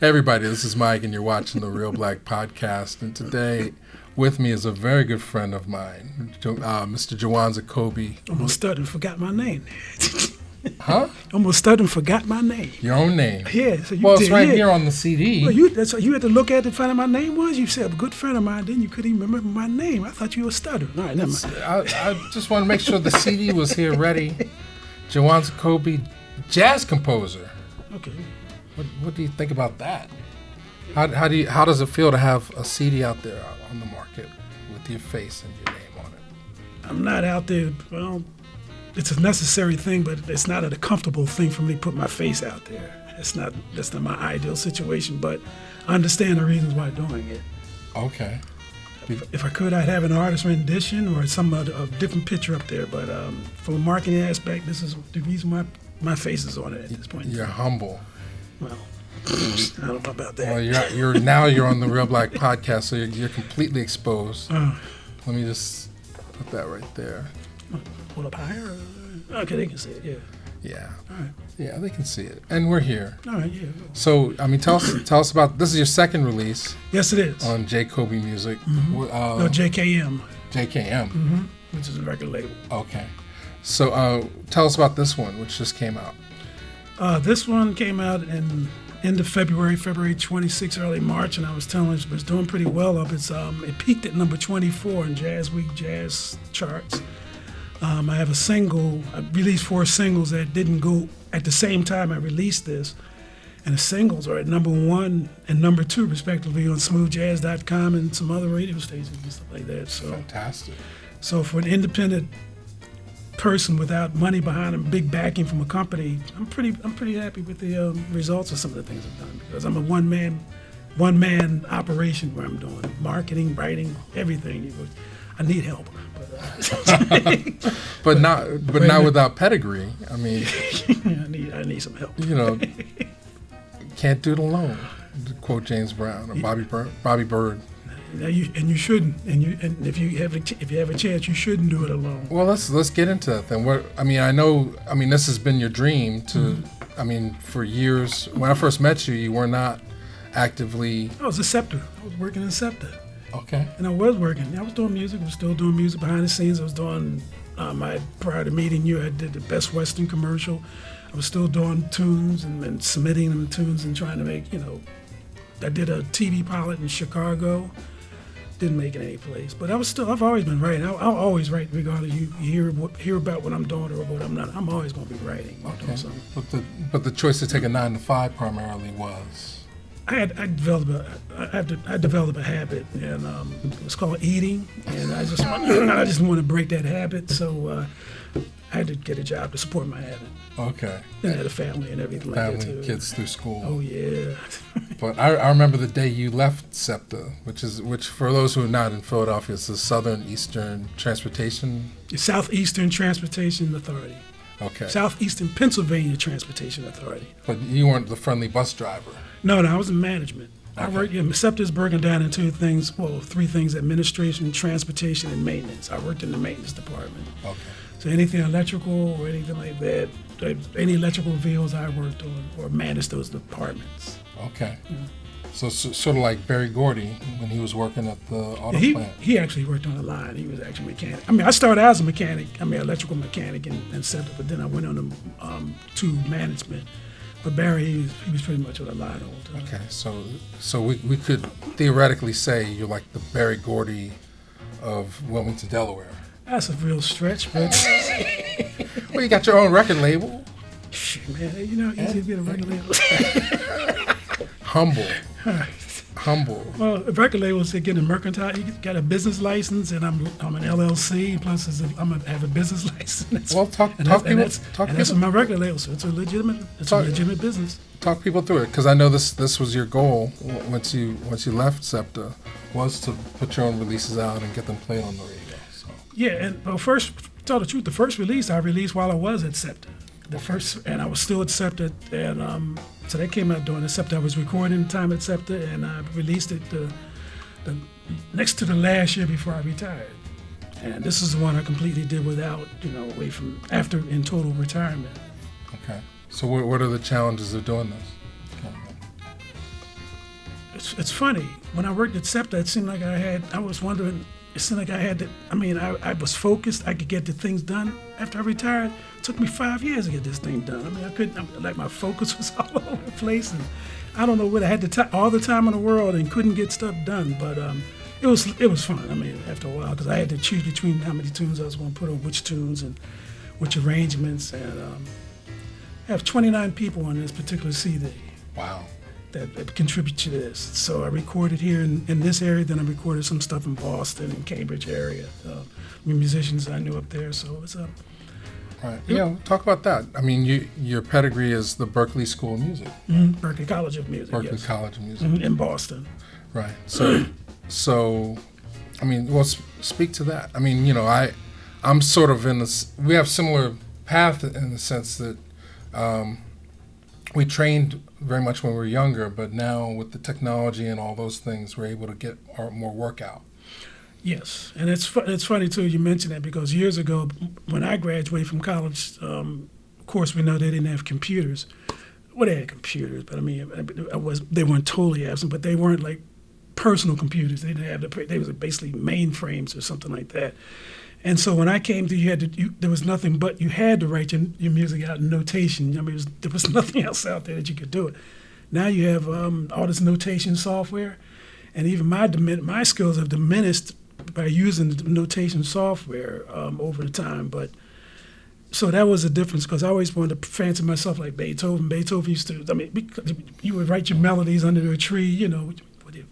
Hey everybody, this is Mike, and you're watching the Reelblack podcast. And today, with me is a very good friend of mine, Mr. Jawanza Kobie. Almost stuttered and forgot my name. Huh? Almost stuttered and forgot my name. Your own name? Yeah. So well, it's right here on the CD. Well, that's what you had to look at to find out my name was? You said a good friend of mine, then you couldn't even remember my name. I thought you were stuttering. All right, never mind. I just want to make sure the CD was here ready. Jawanza Kobie, jazz composer. Okay. What do you think about that? How does it feel to have a CD out there on the market with your face and your name on it? I'm not out there. Well, it's a necessary thing, but it's not a comfortable thing for me to put my face out there. That's not my ideal situation, but I understand the reasons why I'm doing it. Okay. If I could, I'd have an artist rendition or some a different picture up there. But from a marketing aspect, this is the reason why my face is on it at this point. You're humble. Well, I don't know about that. Well, you're on the Reelblack podcast, so you're completely exposed. Let me just put that right there. Hold up higher. Okay, they can see it. Yeah. Yeah. All right. Yeah, they can see it, and we're here. All right. Yeah. So, I mean, tell us about this. Is your second release? Yes, it is. On J. Kobie Music. Mm-hmm. No, JKM. JKM. Mm-hmm. Which is a record label. Okay. So, tell us about this one, which just came out. This one came out in end of February 26, early March, and I was telling you it was doing pretty well up. It peaked at number 24 in Jazz Week jazz charts. I have a single. I released 4 singles that didn't go at the same time I released this, and the singles are at number 1 and number 2 respectively on smoothjazz.com and some other radio stations and stuff like that. So fantastic. So for an independent person without money behind him, big backing from a company, I'm pretty happy with the results of some of the things I've done, because I'm a one man operation where I'm doing marketing, writing, everything. I need help, but not without pedigree. I mean, I need some help. You know, can't do it alone. To quote James Brown or Bobby Bird. You shouldn't. And if you have a chance, you shouldn't do it alone. Well, let's get into that then. This has been your dream to. Mm-hmm. I mean, for years. When I first met you, you were not actively. I was a Scepter. I was working in Scepter. Okay. And I was working. I was doing music. I was still doing music behind the scenes. I was doing. Prior to meeting you, I did the Best Western commercial. I was still doing tunes and submitting them tunes and trying to make. I did a TV pilot in Chicago. Didn't make it any place, but I've always been writing. I'll always write, regardless you hear about what I'm doing or what I'm not. I'm always going to be writing. Okay. But the choice to take a 9 to 5 primarily was. I developed a habit, and it was called eating, and I just want to break that habit. So I had to get a job to support my habit. Okay. And I had a family and everything like that too. Family, kids through school. Oh yeah. But I remember the day you left SEPTA, which for those who are not in Philadelphia, it's the Southeastern Transportation. Southeastern Transportation Authority. Okay. Southeastern Pennsylvania Transportation Authority. But you weren't the friendly bus driver. No, I was in management. Okay. I worked. SEPTA is broken down into 3 things: administration, transportation, and maintenance. I worked in the maintenance department. Okay. So anything electrical or anything like that, any electrical vehicles I worked on or managed those departments. Okay. Yeah. So sort of like Barry Gordy when he was working at the auto plant. He actually worked on the line. He was actually a mechanic. I mean, I started out as a mechanic. Electrical mechanic and SEPTA, but then I went on to management. But Barry, he was pretty much on the line all the time. Okay, so we could theoretically say you're like the Barry Gordy of Wilmington, Delaware. That's a real stretch, but well, you got your own record label. Shit, man, easy to get a record label. Humble. Well, a record label is getting a mercantile. You got a business license, and I'm an LLC. Plus, I'm gonna have a business license. Well, talk people. That's my record label, so it's a legitimate business. Talk people through it, because I know this was your goal once you left SEPTA, was to put your own releases out and get them played on the radio. So. Yeah, and first, to tell the truth, the first release I released while I was at SEPTA. And I was still at SEPTA, and so that came out during the SEPTA. I was recording time at SEPTA, and I released it the next to the last year before I retired. And this is the one I completely did without, away from after in total retirement. Okay. So what are the challenges of doing this? it's funny. When I worked at SEPTA, it seemed like I was wondering, it seemed like I had to, I was focused. I could get the things done. After I retired, it took me 5 years to get this thing done. My focus was all over the place. And I don't know what I had all the time in the world and couldn't get stuff done. But it was fun. After a while, because I had to choose between how many tunes I was going to put on which tunes and which arrangements. And I have 29 people on this particular CD. Wow. That contribute to this. So I recorded here in this area, then I recorded some stuff in Boston and Cambridge area. Musicians I knew up there, so it's up. Right. Yeah, talk about that. Your pedigree is the Berklee School of Music. Mm-hmm. Berklee College of Music. Berklee yes. College of Music. Mm-hmm. In Boston. Right. So, speak to that. I'm sort of in this. We have similar path in the sense that we trained very much when we were younger, but now with the technology and all those things, we're able to get more work out. Yes, and it's funny too you mentioned that, because years ago when I graduated from college, of course we know they didn't have computers. Well, they had computers, but they weren't totally absent, but they weren't like personal computers. They didn't have they was basically mainframes or something like that. And so when I came to, there was nothing but you had to write your music out in notation. There was nothing else out there that you could do it. Now you have all this notation software, and even my skills have diminished by using the notation software over the time. But so that was a difference, because I always wanted to fancy myself like Beethoven. Beethoven used to, because you would write your melodies under a tree,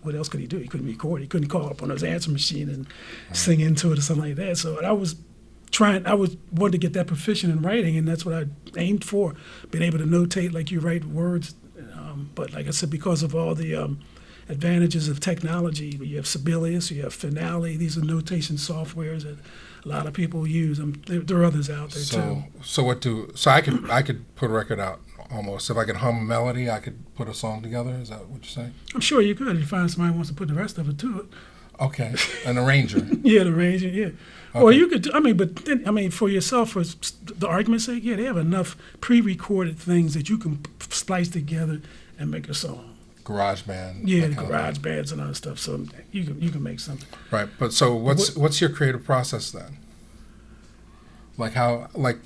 What else could he do? He couldn't record. He couldn't call up on his answer machine and sing into it or something like that. So I wanted to get that proficient in writing, and that's what I aimed for, being able to notate like you write words. But like I said, because of all the advantages of technology, you have Sibelius, you have Finale. These are notation softwares that a lot of people use. There are others out there too. So I could put a record out. Almost. If I could hum a melody, I could put a song together. Is that what you're saying? I'm sure you could if you find somebody who wants to put the rest of it to it. Okay, an arranger. Yeah, the arranger, yeah. Okay. Or you could, for yourself, for the argument's sake, yeah, they have enough pre-recorded things that you can splice together and make a song. Garage band. Yeah, the garage bands and other stuff. So you can make something. Right, but so what's your creative process then? Like how, like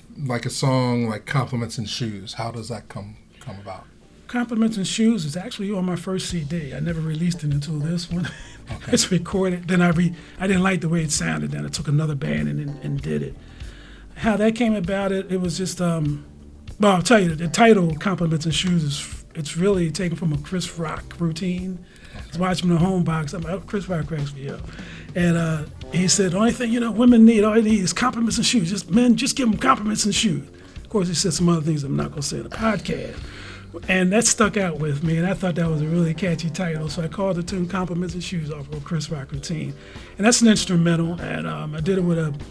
a song like Compliments and Shoes, how does that come about? Compliments and Shoes is actually on my first CD. I never released it until this one. Okay. It's recorded. Then I didn't like the way it sounded. Then I took another band and did it. How that came about, it was just, I'll tell you, the title Compliments and Shoes it's really taken from a Chris Rock routine. I was watching the home box. Chris Rock cracks me up. And he said, the only thing, women need, all they need is compliments and shoes. Just give them compliments and shoes. Of course, he said some other things I'm not going to say in the podcast. And that stuck out with me, and I thought that was a really catchy title. So I called the tune Compliments and Shoes off of a Chris Rock routine. And that's an instrumental, and I did it with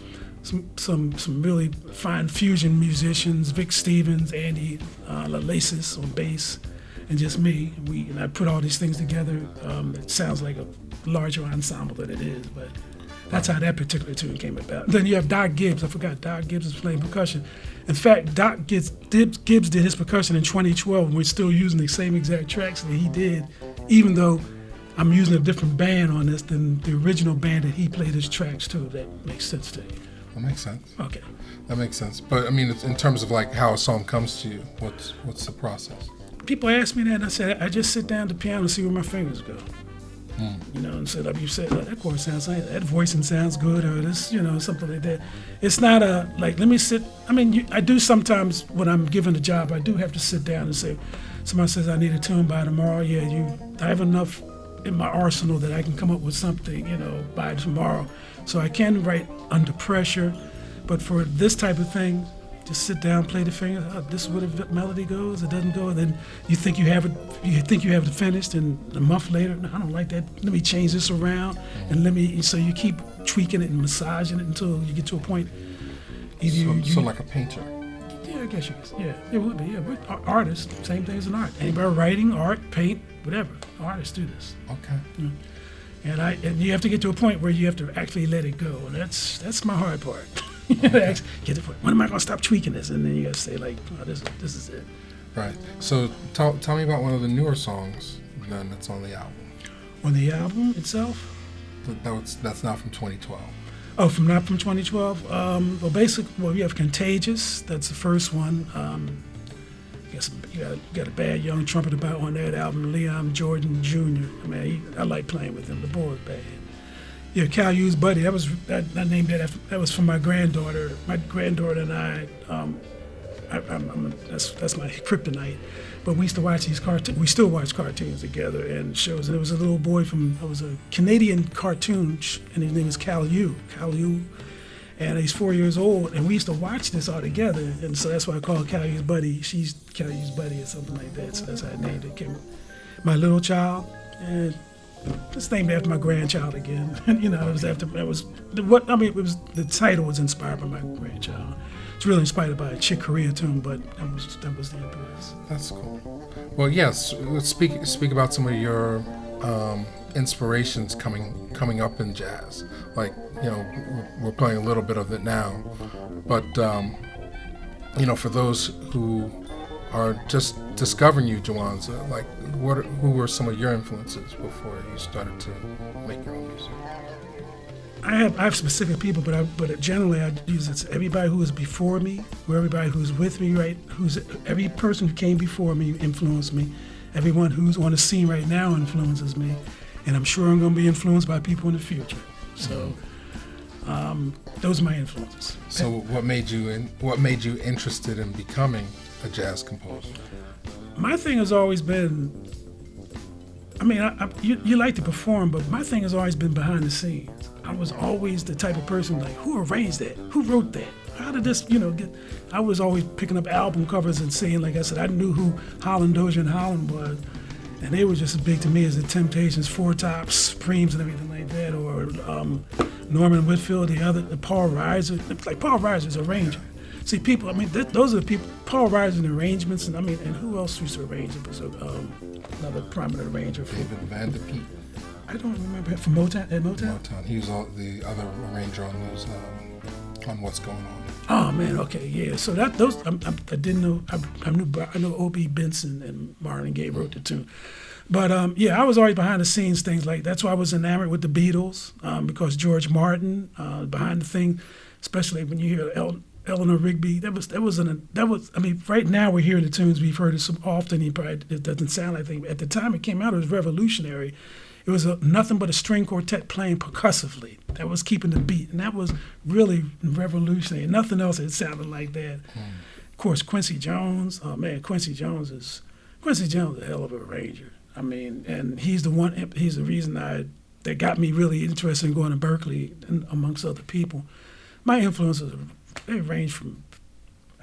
some really fine fusion musicians, Vic Stevens, Andy LaLasis on bass, and just me. And I put all these things together. It sounds like a larger ensemble than it is, but that's how that particular tune came about. Then you have Doc Gibbs. I forgot Doc Gibbs is playing percussion. In fact, Doc Gibbs did his percussion in 2012, and we're still using the same exact tracks that he did, even though I'm using a different band on this than the original band that he played his tracks to. That makes sense to you. That makes sense. Okay. That makes sense. But it's in terms of like how a song comes to you, what's the process? People ask me that, and I said, I just sit down at the piano and see where my fingers go. And said, like you said, that chord sounds like that voicing sounds good, or this, something like that. It's not let me sit. I do sometimes when I'm given a job, I do have to sit down and say, somebody says I need a tune by tomorrow. Yeah, I have enough in my arsenal that I can come up with something, by tomorrow. So I can write under pressure, but for this type of thing, just sit down, play the fingers. This is where the melody goes. It doesn't go. And then you think you have it. You think you have it finished, and a month later, no, I don't like that. Let me change this around, and so you keep tweaking it and massaging it until you get to a point. So like a painter. Yeah, I guess you could. Yeah, it would be. Yeah, we're artists. Same thing as an art. Anybody writing, art, paint, whatever. Artists do this. Okay. Yeah. And you have to get to a point where you have to actually let it go, and that's my hard part. Get to the point. When am I going to stop tweaking this? And then you got to say like, oh, this is it. Right. So tell me about one of the newer songs then that's on the album. On the album itself? That's not from 2012. Oh, not from 2012. Well, we have Contagious. That's the first one. You got a bad young trumpeter on that album, Leon Jordan Jr. I like playing with him. The boy is bad. Yeah, Cal U's Buddy. I named that after, that was from my granddaughter. My granddaughter and I. That's my kryptonite. But we used to watch these cartoons. We still watch cartoons together and shows. And there was a little boy it was a Canadian cartoon, and his name is Cal U. And he's 4 years old, and we used to watch this all together. And so that's why I call her Cal U's Buddy. She's Cal U's Buddy or something like that. So that's how I named it. My little child, and it's named after my grandchild again. It was the title was inspired by my grandchild. It's really inspired by a Chick Corea tune, but that was the impetus. That's cool. Well, yes, let's speak about some of your inspirations coming up in jazz. Like, we're playing a little bit of it now, but for those who are just discovering you, Jawanza, like who were some of your influences before you started to make your own music? I have specific people, but generally I use it. Everybody who was before me, or everybody who's with me, right? Every person who came before me influenced me. Everyone who's on the scene right now influences me, and I'm sure I'm going to be influenced by people in the future. So those are my influences. So what made you interested in becoming a jazz composer? My thing has always been. You like to perform, but my thing has always been behind the scenes. I was always the type of person like, who arranged that? Who wrote that? How did this, get? I was always picking up album covers and saying, like I said, I knew who Holland, Dozier, and Holland was, and they were just as big to me as the Temptations, Four Tops, Supremes, and everything like that, or Norman Whitfield, the Paul Reiser. Like Paul Reiser's arranger. See, people, those are the people. Paul Reiser's in arrangements, and who else used to arrange it? Was another prominent arranger. David Van de Peet. I don't remember him from Motown. At Motown. He was the other arranger on What's Going On. Oh man, okay, yeah. So I didn't know. I know O.B. Benson and Marvin Gaye wrote the tune, but I was always behind the scenes things like that's why I was enamored with the Beatles because George Martin behind the thing, especially when you hear Eleanor Rigby. Right now we're hearing the tunes we've heard it so often. It doesn't sound like thing. At the time it came out, it was revolutionary. It was nothing but a string quartet playing percussively. That was keeping the beat, and that was really revolutionary. Nothing else had sounded like that. Of course, Quincy Jones. Oh man, Quincy Jones is a hell of a arranger. And he's the reason that got me really interested in going to Berkeley, and amongst other people. My influences they range from.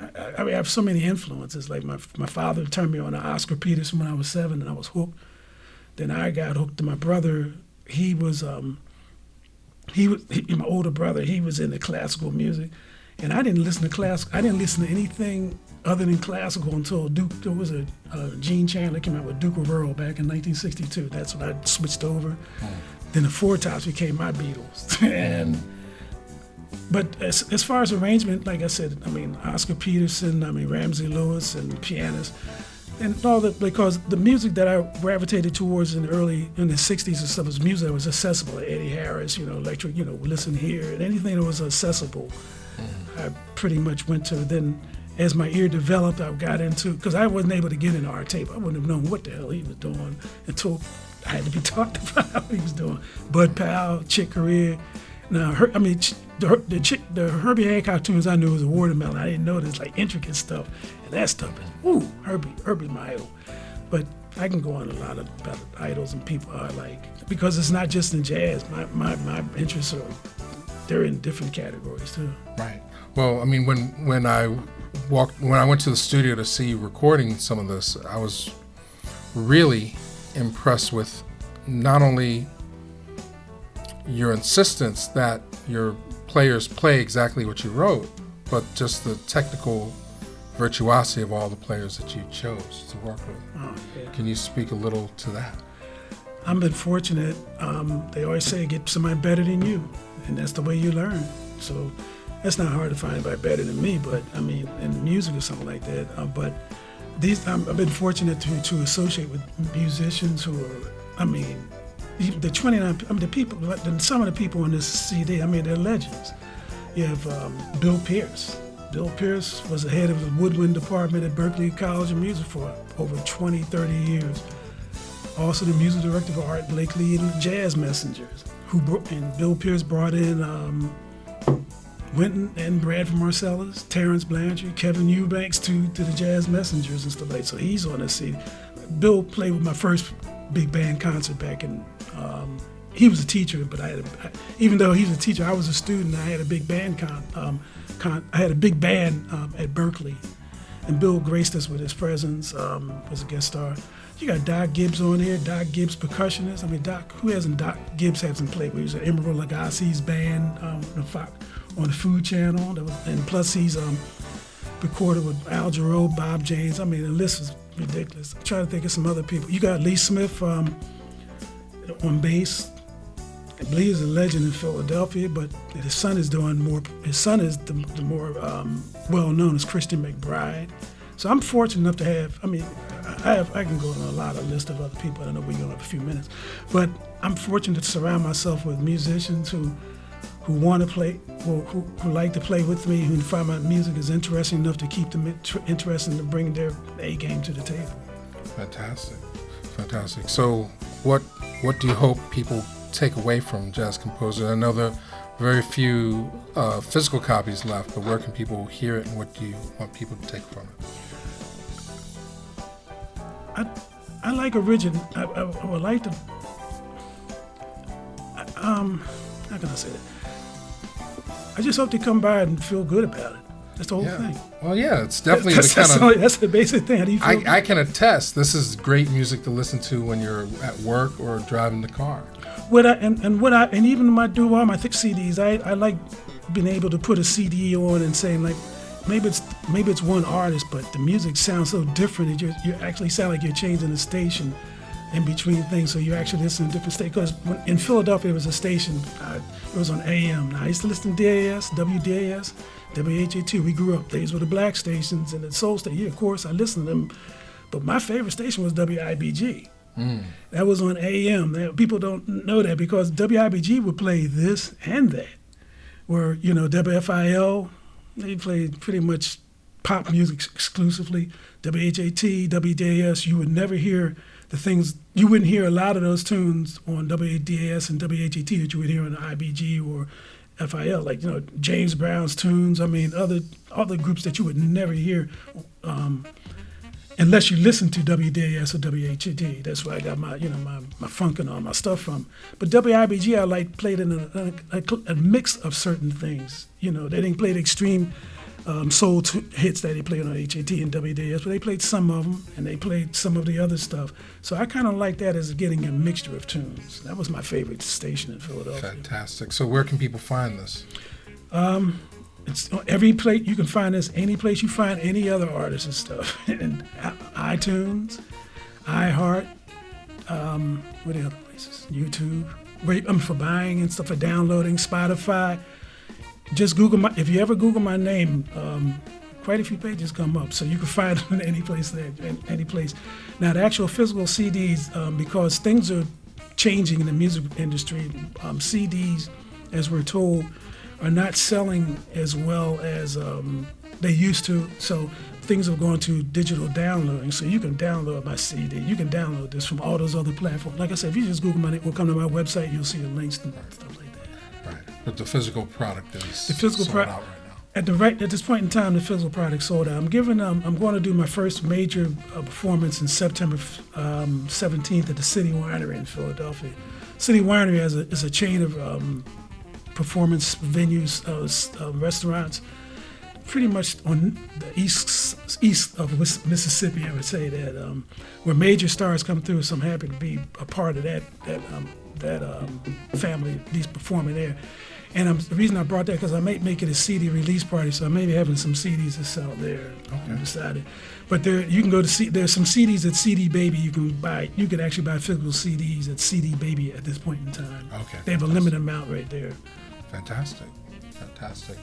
I have so many influences. Like my father turned me on to Oscar Peterson when I was 7, and I was hooked. Then I got hooked to my brother. He was my older brother. He was into classical music, and I didn't listen to classical. I didn't listen to anything other than classical until There was a Gene Chandler came out with Duke of Earl back in 1962. That's when I switched over. Then the Four Tops became my Beatles, But as far as arrangement, like I said, Oscar Peterson, Ramsey Lewis, and pianists. And all that, because the music that I gravitated towards in the 60s and stuff was music that was accessible, like Eddie Harris, electric, listen here, and anything that was accessible, I pretty much went to. Then as my ear developed, I got into, because I wasn't able to get into art tape. I wouldn't have known what the hell he was doing until I had to be taught about how he was doing. Bud Powell, Chick Corea. Now, the Herbie Hancock tunes I knew was a watermelon. I didn't know this like intricate stuff, and that stuff is Herbie's my idol. But I can go on a lot about idols and people I like because it's not just in jazz. My interests they're in different categories too. Right. Well, when I went to the studio to see you recording some of this, I was really impressed with not only your insistence that your players play exactly what you wrote, but just the technical virtuosity of all the players that you chose to work with. Oh, yeah. Can you speak a little to that? I've been fortunate. They always say get somebody better than you, and that's the way you learn. So it's not hard to find anybody better than me, but in music or something like that. But I've been fortunate to associate with musicians who are, the 29. I mean, the people. Some of the people on this CD. I mean, they're legends. You have Bill Pierce. Bill Pierce was the head of the woodwind department at Berklee College of Music for over 20, 30 years. Also the music director for Art Blakely and the Jazz Messengers. And Bill Pierce brought in Wynton and Bradford Marcellus, Terrence Blanchard, Kevin Eubanks to the Jazz Messengers and stuff like that. So he's on this CD. Bill played with my first big band concert back in, he was a teacher, but even though he was a teacher, I was a student. I had a big band I had a big band at Berklee, and Bill graced us with his presence, was a guest star. You got Doc Gibbs on here, Doc Gibbs percussionist. I mean, Doc Gibbs hasn't played with? He was in Emeril Lagasse's band on the Food Channel, and plus he's recorded with Al Jarreau, Bob James. I mean, the list is ridiculous. I'm trying to think of some other people. You got Lee Smith on bass. Lee is a legend in Philadelphia, but his son is doing more. His son is the more well-known as Christian McBride. So I'm fortunate enough to have. I mean, I can go on a lot of list of other people. I know we only have a few minutes, but I'm fortunate to surround myself with musicians who want to play, who like to play with me, who find my music is interesting enough to keep them interested to bring their A game to the table. Fantastic. So, what do you hope people take away from Jazz Composer? I know there are very few physical copies left, but where can people hear it, and what do you want people to take from it? I like original. I would like to. How can I say that? I just hope they come by and feel good about it. That's the whole thing. Well, yeah, it's definitely that's the basic thing. How do you feel? I can attest. This is great music to listen to when you're at work or driving the car. And even when I do all my thick CDs, I like being able to put a CD on and saying like, maybe it's one artist, but the music sounds so different that you actually sound like you're changing the station in between things. So you're actually listening to different stations. Because in Philadelphia, it was a station. It was on AM. Now, I used to listen to DAS, WDAS, WHAT. We grew up. These were the black stations and the soul station. Yeah, of course, I listened to them. But my favorite station was WIBG. That was on AM. People don't know that because WIBG would play this and that. Where, WFIL, they played pretty much pop music exclusively. WHAT, WDAS, you would never hear the things, you wouldn't hear a lot of those tunes on WDAS and WHAT that you would hear on IBG or FIL, like, James Brown's tunes. I mean, other groups that you would never hear unless you listen to WDAS or WHAT. That's where I got my, my funk and all my stuff from. But WIBG, I played in a mix of certain things. They didn't play the extreme soul hits that they played on HAT and WDAS, but they played some of them, and they played some of the other stuff. So I kind of like that as getting a mixture of tunes. That was my favorite station in Philadelphia. Fantastic. So where can people find this? It's on every place. You can find this any place you find any other artists and stuff. And iTunes, iHeart, what are the other places? YouTube, for buying and stuff, for downloading, Spotify. Just Google if you ever Google my name, quite a few pages come up, so you can find it in any place there, any place. Now, the actual physical CDs, because things are changing in the music industry, CDs, as we're told, are not selling as well as they used to. So things are going to digital downloading. So you can download my CD. You can download this from all those other platforms. Like I said, if you just Google my name or come to my website, you'll see the links and stuff like that. Right. But the physical product is sold out right now. At this point in time, the physical product sold out. I'm going to do my first major performance in September 17th at the City Winery in Philadelphia. City Winery is a chain of performance venues, restaurants, pretty much on the east of Mississippi. I would say that where major stars come through. So I'm happy to be a part of that family, these performing there. And the reason I brought that because I might make it a CD release party, so I may be having some CDs to sell there. Okay. I decided, but you can go to there's some CDs at CD Baby you can buy. You can actually buy physical CDs at CD Baby at this point in time. Okay. They have a limited amount right there. Fantastic.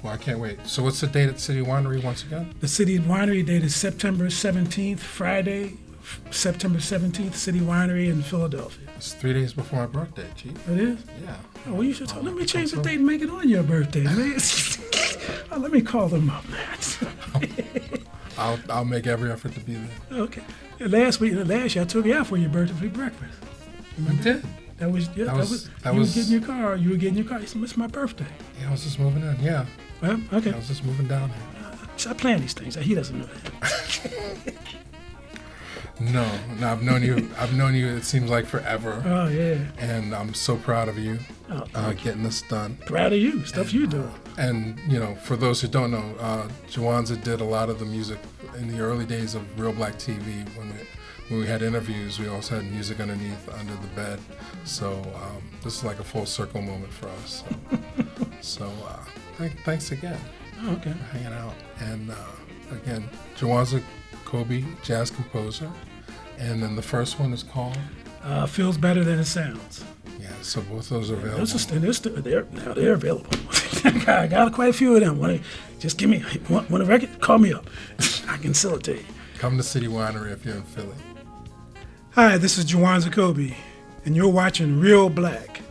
Well, I can't wait. So what's the date at City Winery once again? The City Winery date is September 17th, Friday, September 17th, City Winery in Philadelphia. It's 3 days before my birthday, Chief. It is? Yeah. Oh, well, you should talk. Let me change the date and make it on your birthday, man. Oh, let me call them up, man. I'll make every effort to be there. Okay. And last year I took you out for your birthday for breakfast. You did? That was you were getting your car. You said, it's my birthday. Yeah, I was just moving in. Yeah. Well, okay. I was just moving down here. So I plan these things. He doesn't know that. No, I've known you. It seems like forever. Oh yeah. And I'm so proud of you, Oh, getting this done. proud of you. Stuff you do. And for those who don't know, Jawanza did a lot of the music in the early days of Reelblack TV. When we had interviews, we also had music underneath, under the bed. So this is like a full circle moment for us. So thanks again. Oh, okay. For hanging out. And again, Jawanza Kobie, jazz composer. And then the first one is called? Feels Better Than It Sounds. Yeah, so both those are available. They're available. I got quite a few of them. Just give me want a record? Call me up. I can sell it to you. Come to City Winery if you're in Philly. Hi, this is Jawanza Kobie, and you're watching Reelblack.